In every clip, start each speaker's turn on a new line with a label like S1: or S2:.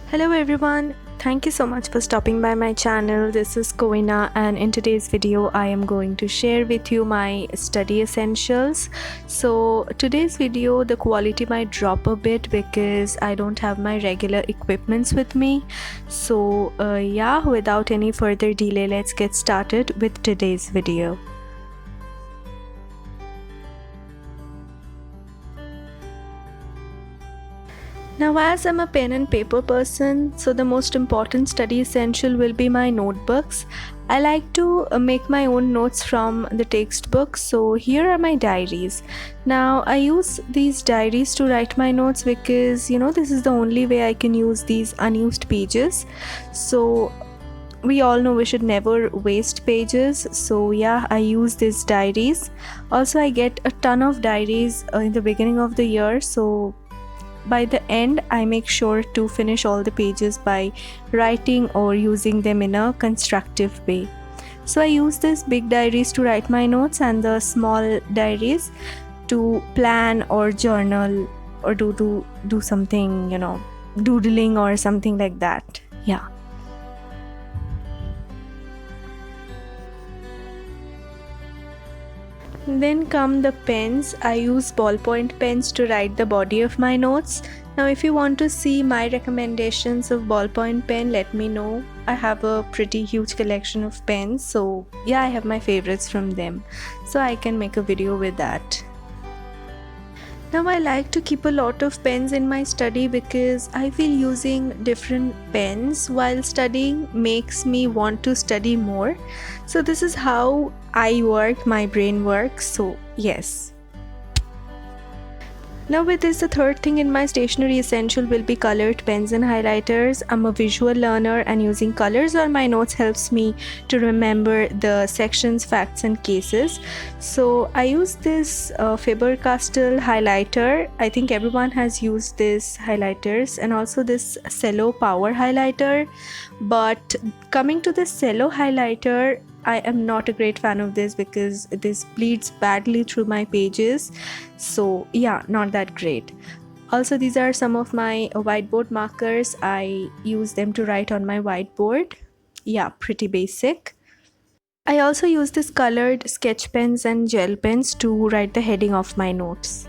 S1: Hello everyone, thank you so much for stopping by my channel. This is Koina, and in today's video I am going to share with you my study essentials. So today's video the quality might drop a bit because I don't have my regular equipments with me. So yeah, without any further delay, let's get started with today's video. Now, as I'm a pen and paper person, so the most important study essential will be my notebooks. I like to make my own notes from the textbook, so here are my diaries. Now, I use these diaries to write my notes because this is the only way I can use these unused pages. So, we all know we should never waste pages, so yeah, I use these diaries. Also, I get a ton of diaries in the beginning of the year, so by the end I make sure to finish all the pages by writing or using them in a constructive way. So I use these big diaries to write my notes and the small diaries to plan or journal or do something, doodling or something like that. Yeah. Then come the pens. I use ballpoint pens to write the body of my notes. Now if you want to see my recommendations of ballpoint pen, let me know. I have a pretty huge collection of pens, so yeah, I have my favorites from them, so I can make a video with that. Now I like to keep a lot of pens in my study because I feel using different pens while studying makes me want to study more. So this is how I work, my brain works, so yes. Now with this, the third thing in my stationery essential will be colored pens and highlighters. I'm a visual learner and using colors on my notes helps me to remember the sections, facts and cases. So I use this Faber-Castell highlighter. I think everyone has used this highlighters, and also this Cello Power highlighter. But coming to the Cello highlighter, I am not a great fan of this because this bleeds badly through my pages. So yeah, not that great. Also, these are some of my whiteboard markers. I use them to write on my whiteboard. Yeah, pretty basic. I also use this colored sketch pens and gel pens to write the heading of my notes.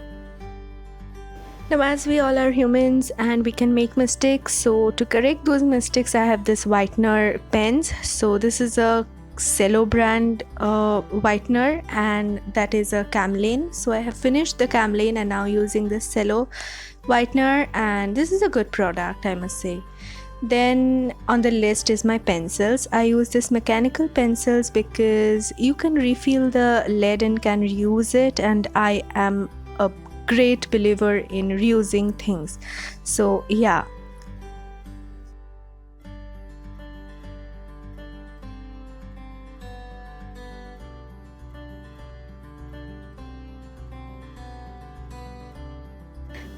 S1: Now, as we all are humans and we can make mistakes, so to correct those mistakes, I have this whitener pens. So this is a Cello brand whitener, and that is a Camlin. So I have finished the Camlin and now using this Cello whitener, and this is a good product, I must say. Then on the list is my pencils. I use this mechanical pencils because you can refill the lead and can reuse it, and I am a great believer in reusing things. So yeah.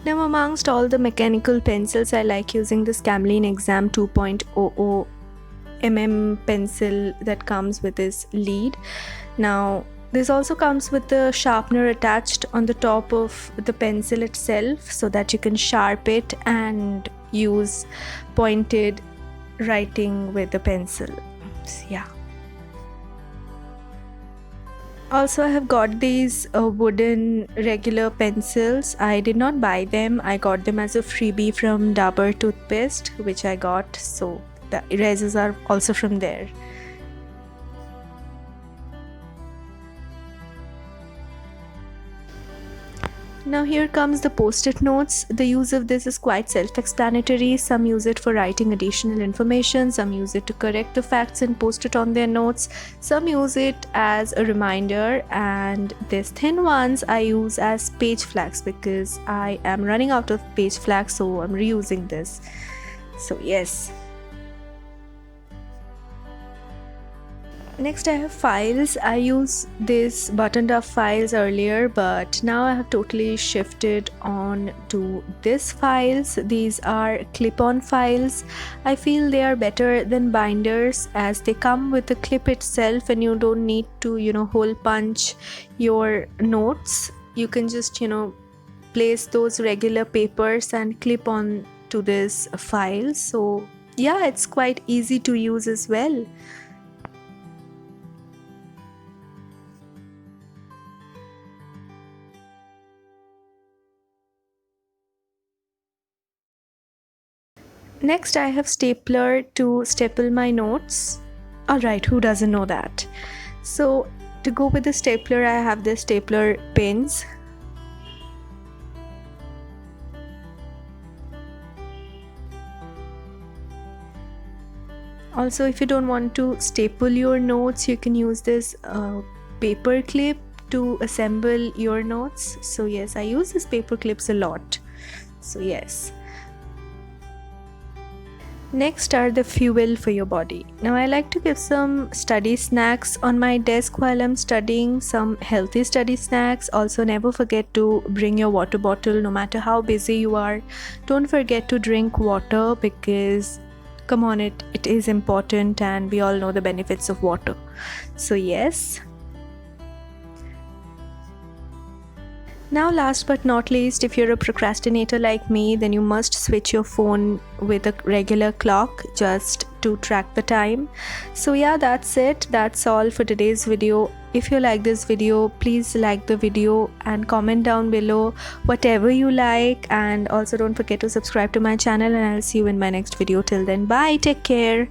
S1: Now amongst all the mechanical pencils, I like using this Camlin Exam 2.00 mm pencil that comes with this lead. Now this also comes with the sharpener attached on the top of the pencil itself so that you can sharpen it and use pointed writing with the pencil. So, yeah. Also, I have got these wooden regular pencils. I did not buy them. I got them as a freebie from Dabur toothpaste, which I got. So the erasers are also from there. Now here comes the post-it notes. The use of this is quite self-explanatory. Some use it for writing additional information, some use it to correct the facts and post it on their notes, some use it as a reminder, and these thin ones I use as page flags because I am running out of page flags, so I'm reusing this. So yes. Next I have files. I use these buttoned up files earlier, but now I have totally shifted on to these files. These are clip-on files. I feel they are better than binders as they come with the clip itself and you don't need to hole punch your notes. You can just place those regular papers and clip on to this file. So yeah, it's quite easy to use as well. Next, I have stapler to staple my notes. Alright, who doesn't know that? So to go with the stapler, I have the stapler pins. Also, if you don't want to staple your notes, you can use this paper clip to assemble your notes. So yes, I use these paper clips a lot. So yes. Next are the fuel for your body. Now I like to give some study snacks on my desk while I'm studying, some healthy study snacks. Also, never forget to bring your water bottle no matter how busy you are. Don't forget to drink water because come on, it is important and we all know the benefits of water. So yes. Now last but not least, if you're a procrastinator like me, then you must switch your phone with a regular clock just to track the time. So yeah, that's it. That's all for today's video. If you like this video, please like the video and comment down below whatever you like, and also don't forget to subscribe to my channel, and I'll see you in my next video. Till then, bye, take care.